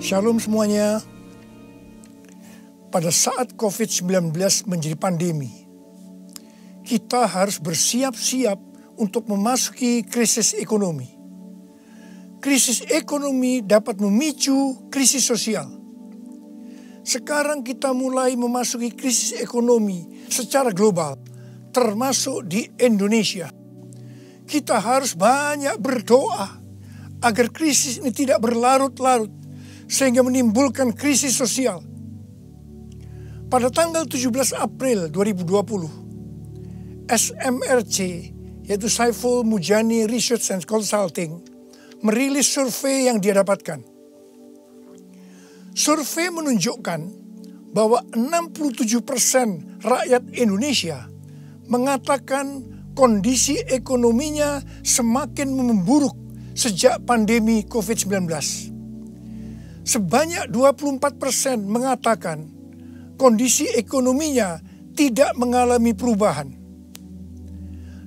Shalom semuanya. Pada saat COVID-19 menjadi pandemi, kita harus bersiap-siap untuk memasuki krisis ekonomi. Krisis ekonomi dapat memicu krisis sosial. Sekarang kita mulai memasuki krisis ekonomi secara global, termasuk di Indonesia. Kita harus banyak berdoa agar krisis ini tidak berlarut-larut, sehingga menimbulkan krisis sosial. Pada tanggal 17 April 2020, SMRC, yaitu Saiful Mujani Research and Consulting, merilis survei yang dia dapatkan. Survei menunjukkan bahwa 67% rakyat Indonesia mengatakan kondisi ekonominya semakin memburuk sejak pandemi COVID-19. Sebanyak 24% mengatakan kondisi ekonominya tidak mengalami perubahan.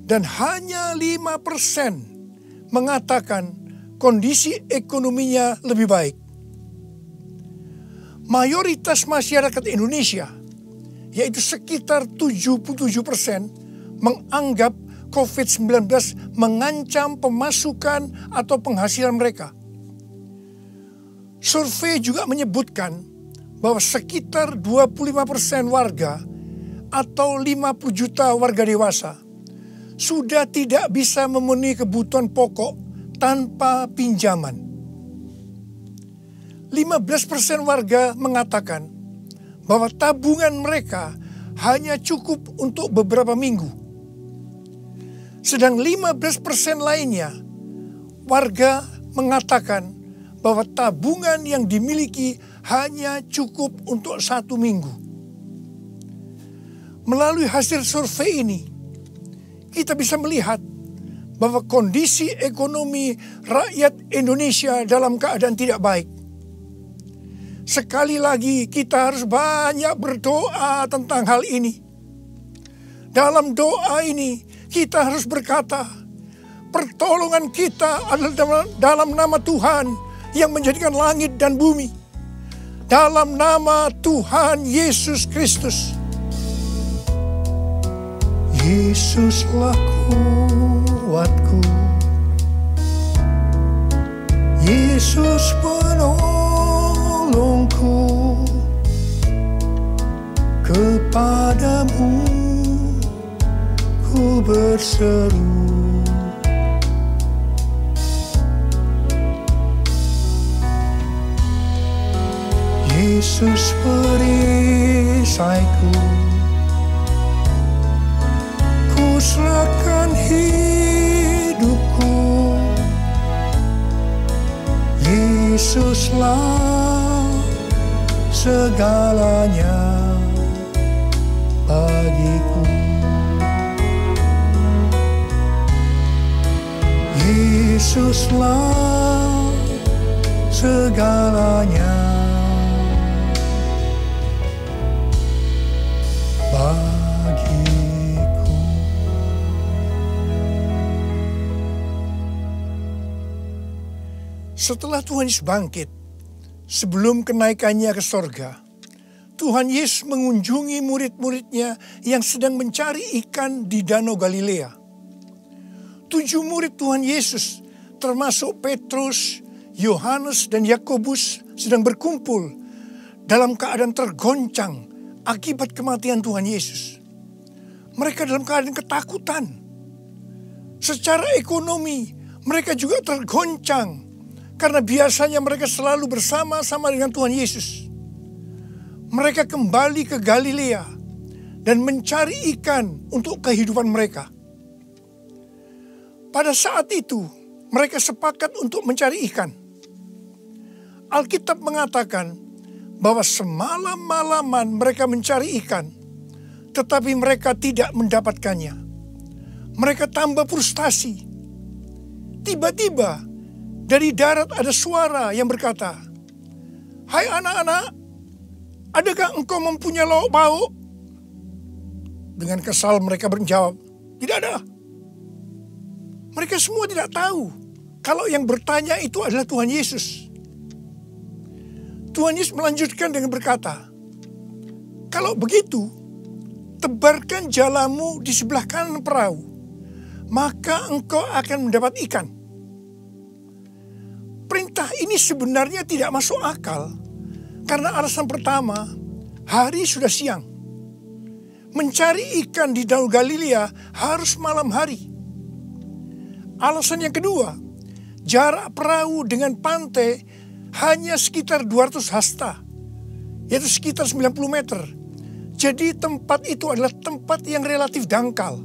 Dan hanya 5% mengatakan kondisi ekonominya lebih baik. Mayoritas masyarakat Indonesia, yaitu sekitar 77%, menganggap COVID-19 mengancam pemasukan atau penghasilan mereka. Survei juga menyebutkan bahwa sekitar 25% warga atau 50 juta warga dewasa sudah tidak bisa memenuhi kebutuhan pokok tanpa pinjaman. 15% warga mengatakan bahwa tabungan mereka hanya cukup untuk beberapa minggu. Sedang 15% lainnya warga mengatakan bahwa tabungan yang dimiliki hanya cukup untuk 1 minggu. Melalui hasil survei ini, kita bisa melihat bahwa kondisi ekonomi rakyat Indonesia dalam keadaan tidak baik. Sekali lagi kita harus banyak berdoa tentang hal ini. Dalam doa ini kita harus berkata, pertolongan kita adalah dalam nama Tuhan yang menjadikan langit dan bumi. Dalam nama Tuhan Yesus Kristus. Yesuslah kuatku, Yesus penolongku, kepadamu ku berseru. Yesus perisaiku, ku serahkan hidupku. Yesuslah segalanya bagiku. Yesuslah segalanya bagiku. Setelah Tuhan Yesus bangkit, sebelum kenaikannya ke sorga, Tuhan Yesus mengunjungi murid-muridnya yang sedang mencari ikan di Danau Galilea. 7 murid Tuhan Yesus, termasuk Petrus, Yohanes, dan Yakobus, sedang berkumpul dalam keadaan tergoncang akibat kematian Tuhan Yesus. Mereka dalam keadaan ketakutan. Secara ekonomi, mereka juga tergoncang karena biasanya mereka selalu bersama-sama dengan Tuhan Yesus. Mereka kembali ke Galilea dan mencari ikan untuk kehidupan mereka. Pada saat itu, mereka sepakat untuk mencari ikan. Alkitab mengatakan bahwa semalam-malaman mereka mencari ikan, tetapi mereka tidak mendapatkannya. Mereka tambah frustasi. Tiba-tiba dari darat ada suara yang berkata, "Hai anak-anak, adakah engkau mempunyai lauk pauk?" Dengan kesal mereka menjawab, "Tidak ada." Mereka semua tidak tahu kalau yang bertanya itu adalah Tuhan Yesus. Tuhan Yesus melanjutkan dengan berkata, "Kalau begitu, tebarkan jalamu di sebelah kanan perahu, maka engkau akan mendapat ikan." Perintah ini sebenarnya tidak masuk akal karena alasan pertama, hari sudah siang. Mencari ikan di Danau Galilea harus malam hari. Alasan yang kedua, jarak perahu dengan pantai hanya sekitar 200 hasta, yaitu sekitar 90 meter. Jadi tempat itu adalah tempat yang relatif dangkal.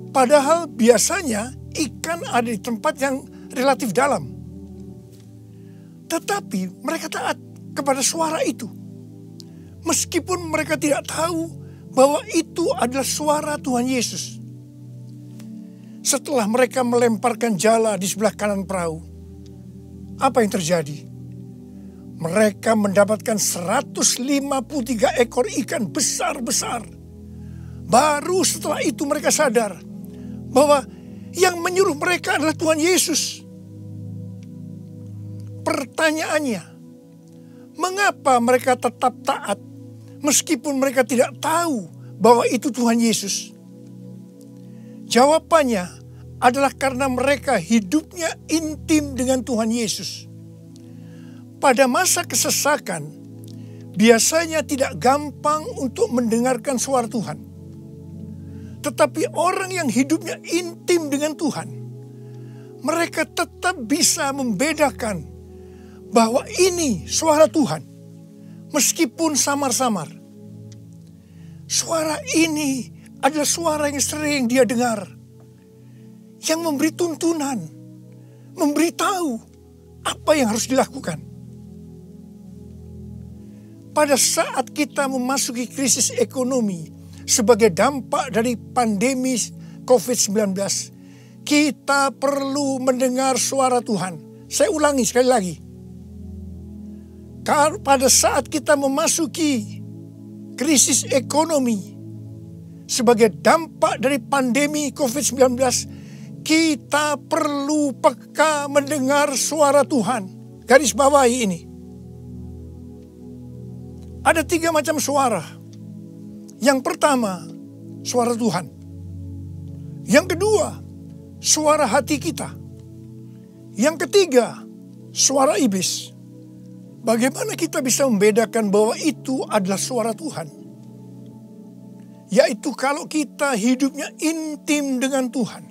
Padahal biasanya ikan ada di tempat yang relatif dalam. Tetapi mereka taat kepada suara itu. Meskipun mereka tidak tahu bahwa itu adalah suara Tuhan Yesus. Setelah mereka melemparkan jala di sebelah kanan perahu, apa yang terjadi? Mereka mendapatkan 153 ekor ikan besar-besar. Baru setelah itu mereka sadar bahwa yang menyuruh mereka adalah Tuhan Yesus. Pertanyaannya, mengapa mereka tetap taat meskipun mereka tidak tahu bahwa itu Tuhan Yesus? Jawabannya adalah karena mereka hidupnya intim dengan Tuhan Yesus. Pada masa kesesakan, biasanya tidak gampang untuk mendengarkan suara Tuhan. Tetapi orang yang hidupnya intim dengan Tuhan, mereka tetap bisa membedakan bahwa ini suara Tuhan, meskipun samar-samar. Suara ini adalah suara yang sering dia dengar, yang memberi tuntunan, memberitahu apa yang harus dilakukan. Pada saat kita memasuki krisis ekonomi sebagai dampak dari pandemi COVID-19, kita perlu mendengar suara Tuhan. Saya ulangi sekali lagi. Pada saat kita memasuki krisis ekonomi sebagai dampak dari pandemi COVID-19, kita perlu peka mendengar suara Tuhan. Garis bawahi ini. Ada 3 macam suara. Yang pertama, suara Tuhan. Yang kedua, suara hati kita. Yang ketiga, suara iblis. Bagaimana kita bisa membedakan bahwa itu adalah suara Tuhan? Yaitu kalau kita hidupnya intim dengan Tuhan.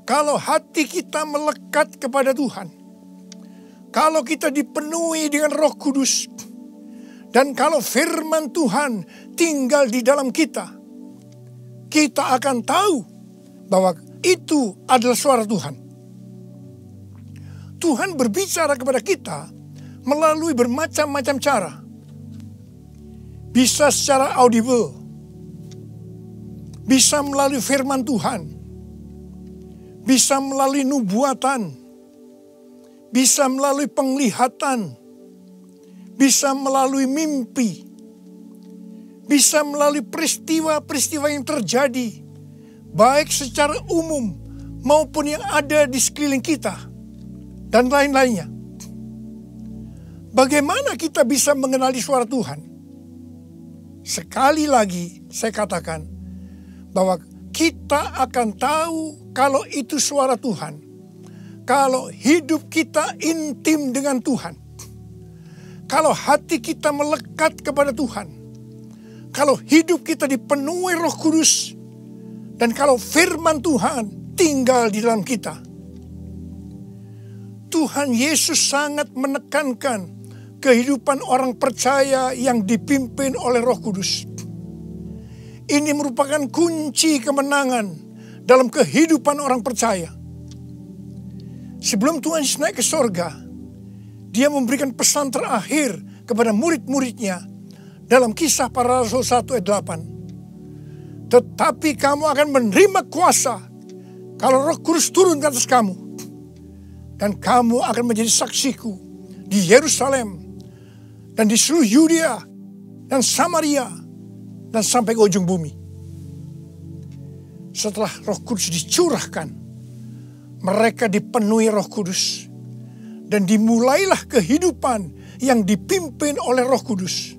Kalau hati kita melekat kepada Tuhan. Kalau kita dipenuhi dengan Roh Kudus. Dan kalau firman Tuhan tinggal di dalam kita. Kita akan tahu bahwa itu adalah suara Tuhan. Tuhan berbicara kepada kita melalui bermacam-macam cara. Bisa secara audible. Bisa melalui firman Tuhan. Bisa melalui nubuatan. Bisa melalui penglihatan. Bisa melalui mimpi. Bisa melalui peristiwa-peristiwa yang terjadi. Baik secara umum maupun yang ada di sekeliling kita. Dan lain-lainnya. Bagaimana kita bisa mengenali suara Tuhan? Sekali lagi saya katakan bahwa kita akan tahu kalau itu suara Tuhan. Kalau hidup kita intim dengan Tuhan. Kalau hati kita melekat kepada Tuhan. Kalau hidup kita dipenuhi Roh Kudus. Dan kalau firman Tuhan tinggal di dalam kita. Tuhan Yesus sangat menekankan kehidupan orang percaya yang dipimpin oleh Roh Kudus. Ini merupakan kunci kemenangan dalam kehidupan orang percaya. Sebelum Tuhan Yesus naik ke sorga, dia memberikan pesan terakhir kepada murid-muridnya dalam Kisah Para Rasul 1 ayat 8. Tetapi kamu akan menerima kuasa kalau Roh Kudus turun ke atas kamu. Dan kamu akan menjadi saksiku di Yerusalem dan di seluruh Yudea dan Samaria dan sampai ke ujung bumi. Setelah Roh Kudus dicurahkan, mereka dipenuhi Roh Kudus. Dan dimulailah kehidupan yang dipimpin oleh Roh Kudus.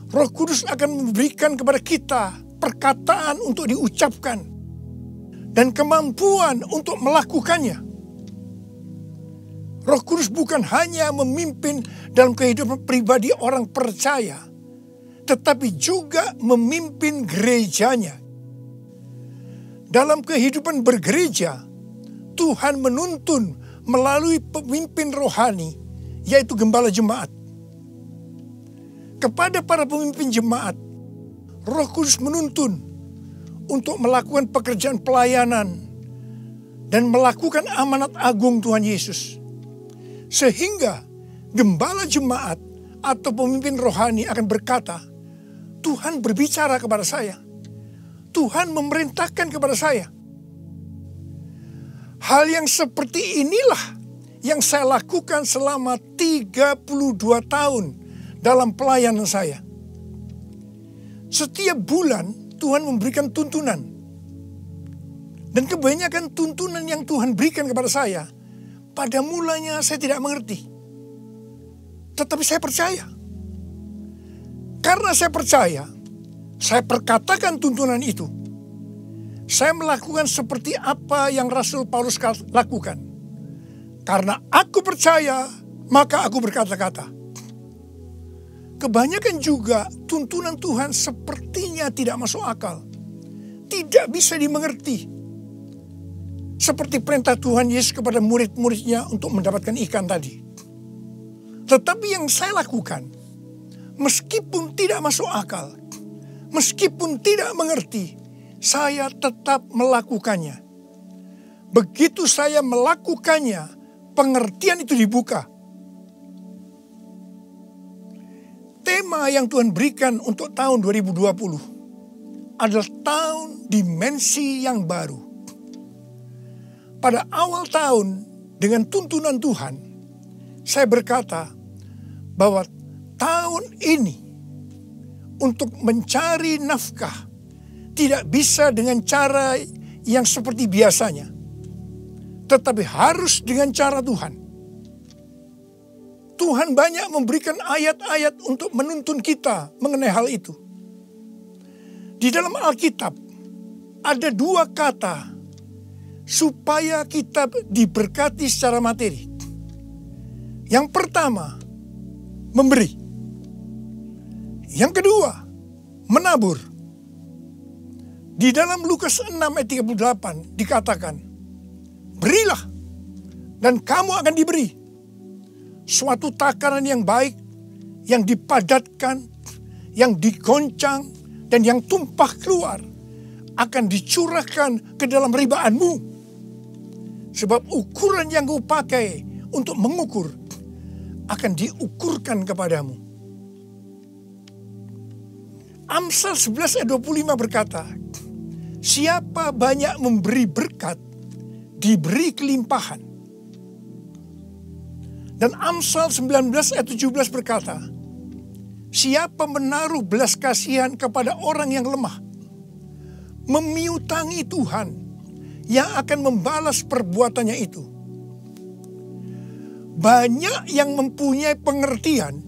Roh Kudus akan memberikan kepada kita perkataan untuk diucapkan dan kemampuan untuk melakukannya. Roh Kudus bukan hanya memimpin dalam kehidupan pribadi orang percaya, tetapi juga memimpin gerejanya. Dalam kehidupan bergereja, Tuhan menuntun melalui pemimpin rohani, yaitu gembala jemaat. Kepada para pemimpin jemaat, Roh Kudus menuntun untuk melakukan pekerjaan pelayanan dan melakukan amanat agung Tuhan Yesus. Sehingga gembala jemaat atau pemimpin rohani akan berkata, Tuhan berbicara kepada saya. Tuhan memerintahkan kepada saya. Hal yang seperti inilah yang saya lakukan selama 32 tahun dalam pelayanan saya. Setiap bulan Tuhan memberikan tuntunan. Dan kebanyakan tuntunan yang Tuhan berikan kepada saya, pada mulanya saya tidak mengerti. Tetapi saya percaya. Karena saya percaya, saya perkatakan tuntunan itu. Saya melakukan seperti apa yang Rasul Paulus lakukan. Karena aku percaya, maka aku berkata-kata. Kebanyakan juga tuntunan Tuhan sepertinya tidak masuk akal. Tidak bisa dimengerti. Seperti perintah Tuhan Yesus kepada murid-muridnya untuk mendapatkan ikan tadi. Tetapi yang saya lakukan, meskipun tidak masuk akal, meskipun tidak mengerti, saya tetap melakukannya. Begitu saya melakukannya, pengertian itu dibuka. Tema yang Tuhan berikan untuk tahun 2020 adalah tahun dimensi yang baru. Pada awal tahun dengan tuntunan Tuhan, saya berkata bahwa tahun ini untuk mencari nafkah tidak bisa dengan cara yang seperti biasanya, tetapi harus dengan cara Tuhan. Tuhan banyak memberikan ayat-ayat untuk menuntun kita mengenai hal itu. Di dalam Alkitab ada 2 kata supaya kita diberkati secara materi. Yang pertama, memberi. Yang kedua, menabur. Di dalam Lukas 6 ayat 38 dikatakan, berilah dan kamu akan diberi. Suatu takaran yang baik, yang dipadatkan, yang digoncang, dan yang tumpah keluar akan dicurahkan ke dalam ribaanmu. Sebab ukuran yang kau pakai untuk mengukur akan diukurkan kepadamu. Amsal 11 ayat 25 berkata, siapa banyak memberi berkat, diberi kelimpahan. Dan Amsal 19 ayat 17 berkata, siapa menaruh belas kasihan kepada orang yang lemah, memiutangi Tuhan yang akan membalas perbuatannya itu. Banyak yang mempunyai pengertian,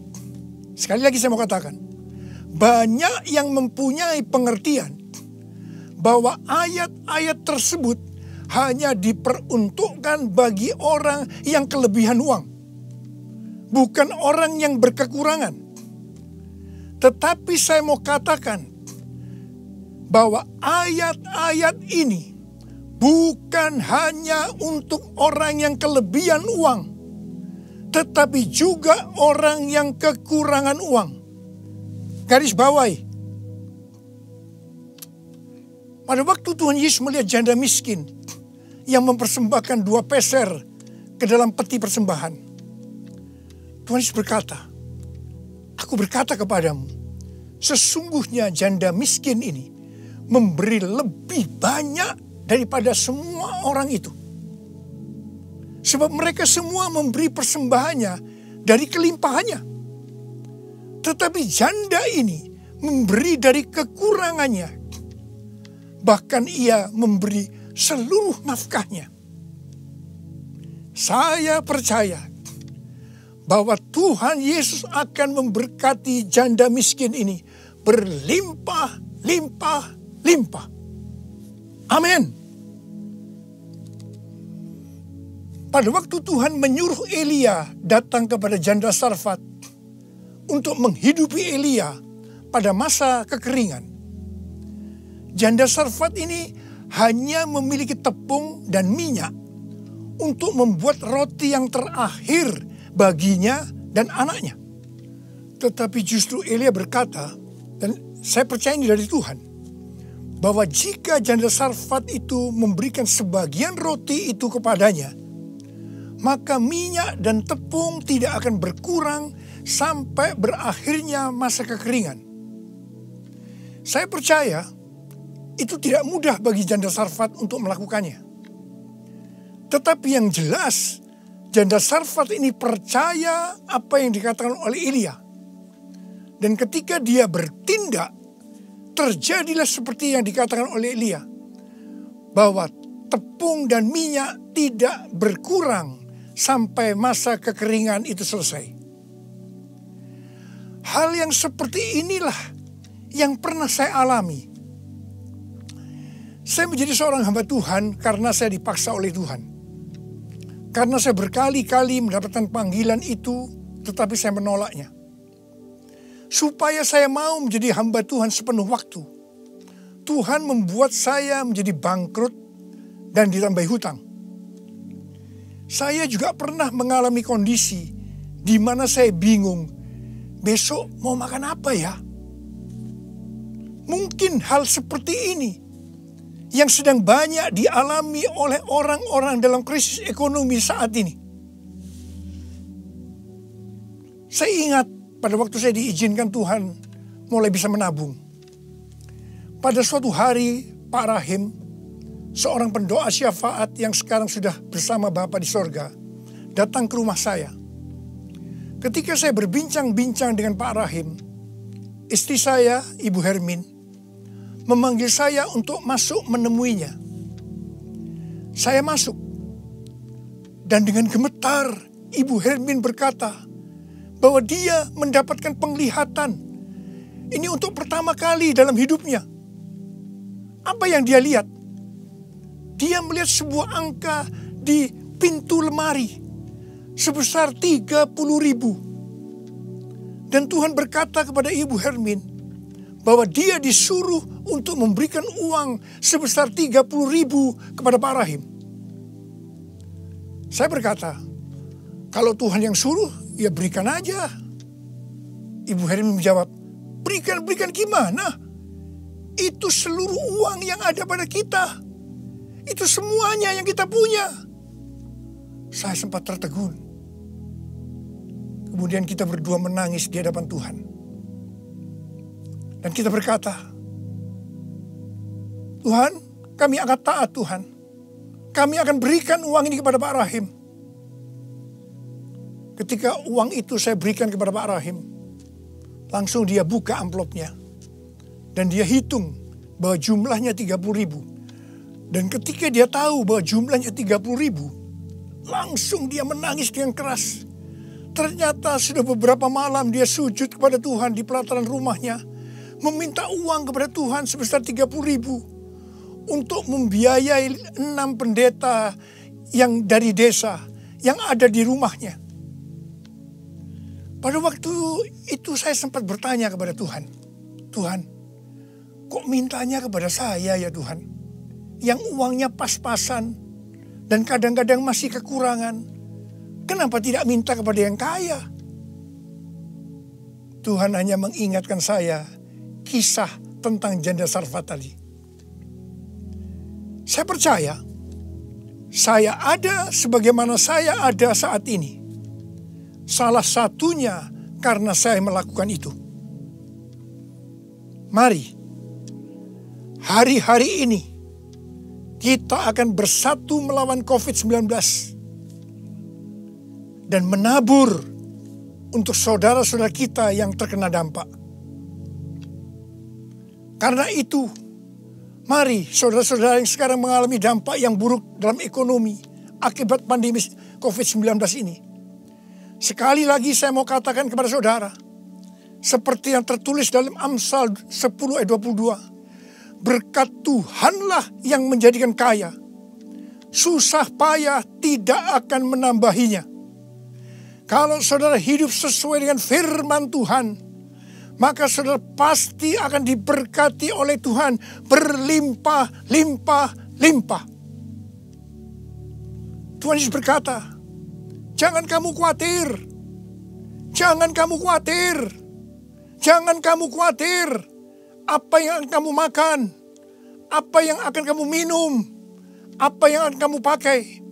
sekali lagi saya mau katakan, banyak yang mempunyai pengertian bahwa ayat-ayat tersebut hanya diperuntukkan bagi orang yang kelebihan uang. Bukan orang yang berkekurangan. Tetapi saya mau katakan bahwa ayat-ayat ini bukan hanya untuk orang yang kelebihan uang, tetapi juga orang yang kekurangan uang. Garis bawahi. Pada waktu Tuhan Yesus melihat janda miskin yang mempersembahkan 2 peser ke dalam peti persembahan, Tuhan Yesus berkata, aku berkata kepadamu, sesungguhnya janda miskin ini memberi lebih banyak daripada semua orang itu. Sebab mereka semua memberi persembahannya dari kelimpahannya. Tetapi janda ini memberi dari kekurangannya. Bahkan ia memberi seluruh nafkahnya. Saya percaya bahwa Tuhan Yesus akan memberkati janda miskin ini berlimpah, limpah, limpah. Amin. Pada waktu Tuhan menyuruh Elia datang kepada janda Sarfat untuk menghidupi Elia pada masa kekeringan, janda Sarfat ini hanya memiliki tepung dan minyak untuk membuat roti yang terakhir baginya dan anaknya. Tetapi justru Elia berkata, dan saya percaya ini dari Tuhan, bahwa jika janda Sarfat itu memberikan sebagian roti itu kepadanya, maka minyak dan tepung tidak akan berkurang sampai berakhirnya masa kekeringan. Saya percaya itu tidak mudah bagi janda Sarfat untuk melakukannya. Tetapi yang jelas, janda Sarfat ini percaya apa yang dikatakan oleh Elia. Dan ketika dia bertindak, terjadilah seperti yang dikatakan oleh Elia, bahwa tepung dan minyak tidak berkurang sampai masa kekeringan itu selesai. Hal yang seperti inilah yang pernah saya alami. Saya menjadi seorang hamba Tuhan karena saya dipaksa oleh Tuhan. Karena saya berkali-kali mendapatkan panggilan itu, tetapi saya menolaknya. Supaya saya mau menjadi hamba Tuhan sepenuh waktu, Tuhan membuat saya menjadi bangkrut dan ditambahi hutang. Saya juga pernah mengalami kondisi di mana saya bingung, besok mau makan apa ya? Mungkin hal seperti ini yang sedang banyak dialami oleh orang-orang dalam krisis ekonomi saat ini. Saya ingat pada waktu saya diizinkan Tuhan mulai bisa menabung. Pada suatu hari Pak Rahim, seorang pendoa syafaat yang sekarang sudah bersama Bapa di sorga, datang ke rumah saya. Ketika saya berbincang-bincang dengan Pak Rahim, istri saya, Ibu Hermin, memanggil saya untuk masuk menemuinya. Saya masuk. Dan dengan gemetar, Ibu Hermin berkata bahwa dia mendapatkan penglihatan. Ini untuk pertama kali dalam hidupnya. Apa yang dia lihat? Dia melihat sebuah angka di pintu lemari sebesar 30.000. Dan Tuhan berkata kepada Ibu Hermin bahwa dia disuruh untuk memberikan uang sebesar 30.000 kepada Pak Rahim. Saya berkata, kalau Tuhan yang suruh, ya berikan aja. Ibu Hermin menjawab, berikan gimana? Itu seluruh uang yang ada pada kita. Itu semuanya yang kita punya. Saya sempat tertegun. Kemudian kita berdua menangis di hadapan Tuhan. Dan kita berkata, Tuhan, kami akan taat Tuhan. Kami akan berikan uang ini kepada Pak Rahim. Ketika uang itu saya berikan kepada Pak Rahim, langsung dia buka amplopnya. Dan dia hitung bahwa jumlahnya 30.000. Dan ketika dia tahu bahwa jumlahnya 30.000, langsung dia menangis dengan keras. Ternyata sudah beberapa malam dia sujud kepada Tuhan di pelataran rumahnya, meminta uang kepada Tuhan sebesar 30.000 untuk membiayai 6 pendeta yang dari desa yang ada di rumahnya. Pada waktu itu saya sempat bertanya kepada Tuhan, Tuhan, kok mintanya kepada saya ya Tuhan, yang uangnya pas-pasan dan kadang-kadang masih kekurangan. Kenapa tidak minta kepada yang kaya? Tuhan hanya mengingatkan saya kisah tentang janda Sarfat tadi. Saya percaya, saya ada sebagaimana saya ada saat ini. Salah satunya karena saya melakukan itu. Mari, hari-hari ini kita akan bersatu melawan COVID-19 dan menabur untuk saudara-saudara kita yang terkena dampak. Karena itu, mari saudara-saudara yang sekarang mengalami dampak yang buruk dalam ekonomi akibat pandemi COVID-19 ini. Sekali lagi saya mau katakan kepada saudara, seperti yang tertulis dalam Amsal 10 ayat 22. Berkat Tuhanlah yang menjadikan kaya. Susah payah tidak akan menambahinya. Kalau saudara hidup sesuai dengan firman Tuhan, maka saudara pasti akan diberkati oleh Tuhan berlimpah, limpah, limpah. Tuhan Yesus berkata, jangan kamu khawatir. Jangan kamu khawatir. Jangan kamu khawatir. Apa yang akan kamu makan? Apa yang akan kamu minum? Apa yang akan kamu pakai?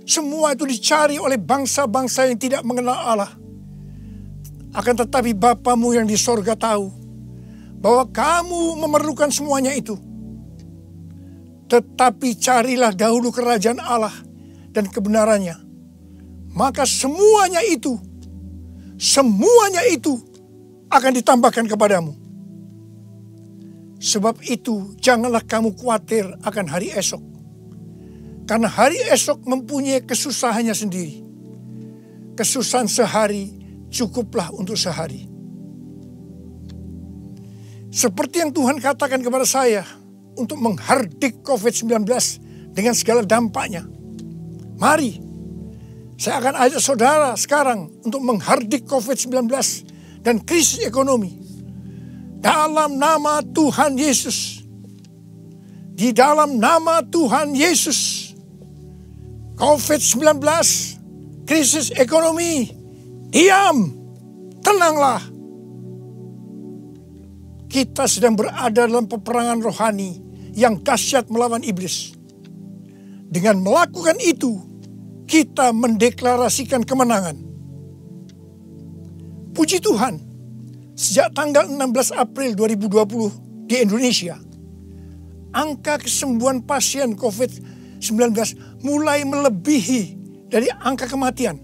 Semua itu dicari oleh bangsa-bangsa yang tidak mengenal Allah. Akan tetapi Bapamu yang di sorga tahu bahwa kamu memerlukan semuanya itu. Tetapi carilah dahulu kerajaan Allah dan kebenarannya. Maka semuanya itu akan ditambahkan kepadamu. Sebab itu janganlah kamu khawatir akan hari esok. Karena hari esok mempunyai kesusahannya sendiri. Kesusahan sehari cukuplah untuk sehari. Seperti yang Tuhan katakan kepada saya untuk menghardik COVID-19 dengan segala dampaknya. Mari, saya akan ajak saudara sekarang untuk menghardik COVID-19 dan krisis ekonomi. Dalam nama Tuhan Yesus. Di dalam nama Tuhan Yesus. COVID-19, krisis ekonomi, diam, tenanglah. Kita sedang berada dalam peperangan rohani yang dahsyat melawan iblis. Dengan melakukan itu, kita mendeklarasikan kemenangan. Puji Tuhan, sejak tanggal 16 April 2020 di Indonesia, angka kesembuhan pasien COVID-19 mulai melebihi dari angka kematian.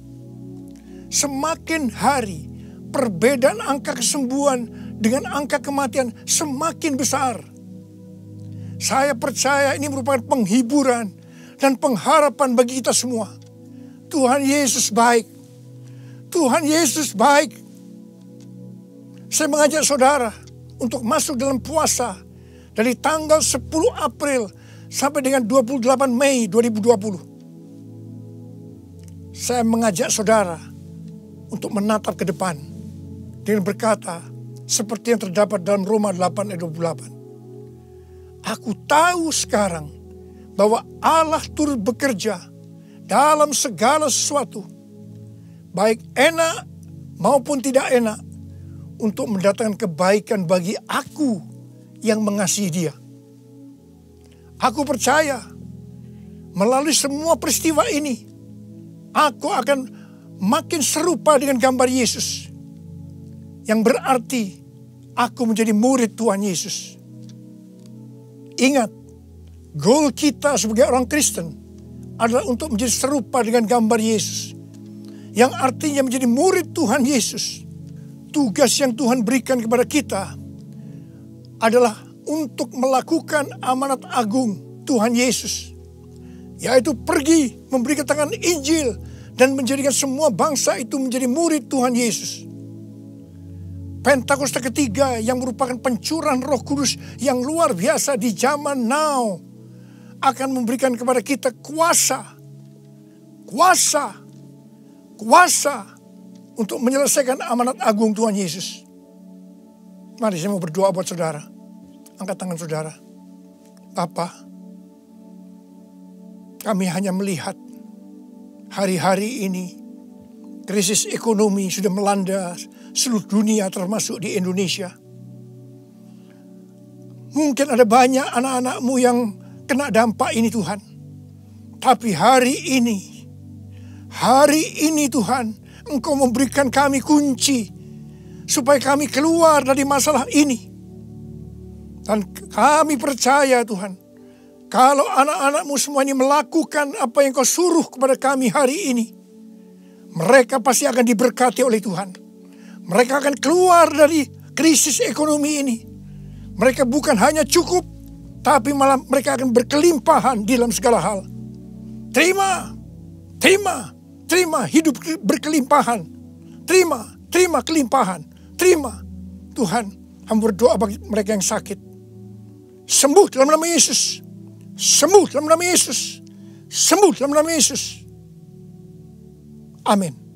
Semakin hari, perbedaan angka kesembuhan dengan angka kematian semakin besar. Saya percaya ini merupakan penghiburan dan pengharapan bagi kita semua. Tuhan Yesus baik. Tuhan Yesus baik. Saya mengajak saudara untuk masuk dalam puasa dari tanggal 10 April sampai dengan 28 Mei 2020. Saya mengajak saudara untuk menatap ke depan dengan berkata seperti yang terdapat dalam Roma 8 ayat 28. Aku tahu sekarang bahwa Allah turut bekerja dalam segala sesuatu, baik enak maupun tidak enak, untuk mendatangkan kebaikan bagi aku yang mengasihi Dia. Aku percaya melalui semua peristiwa ini, aku akan makin serupa dengan gambar Yesus. Yang berarti aku menjadi murid Tuhan Yesus. Ingat, goal kita sebagai orang Kristen adalah untuk menjadi serupa dengan gambar Yesus. Yang artinya menjadi murid Tuhan Yesus. Tugas yang Tuhan berikan kepada kita adalah untuk melakukan amanat agung Tuhan Yesus. Yaitu pergi memberitakan Injil dan menjadikan semua bangsa itu menjadi murid Tuhan Yesus. Pentakosta ketiga yang merupakan pencurahan Roh Kudus yang luar biasa di zaman now akan memberikan kepada kita kuasa untuk menyelesaikan amanat agung Tuhan Yesus. Mari saya mau berdoa buat saudara. Angkat tangan saudara. Bapa, kami hanya melihat hari-hari ini krisis ekonomi sudah melanda seluruh dunia termasuk di Indonesia. Mungkin ada banyak anak-anak-Mu yang kena dampak ini Tuhan. Tapi hari ini Tuhan, Engkau memberikan kami kunci supaya kami keluar dari masalah ini. Dan kami percaya Tuhan, kalau anak-anak-Mu semua ini melakukan apa yang Kau suruh kepada kami hari ini, mereka pasti akan diberkati oleh Tuhan. Mereka akan keluar dari krisis ekonomi ini. Mereka bukan hanya cukup, tapi malah mereka akan berkelimpahan di dalam segala hal. Terima Terima hidup berkelimpahan. Terima kelimpahan. Terima. Tuhan, hamba berdoa bagi mereka yang sakit. Sembuh dalam nama Yesus. Sembuh dalam nama Yesus. Sembuh dalam nama Yesus. Amin.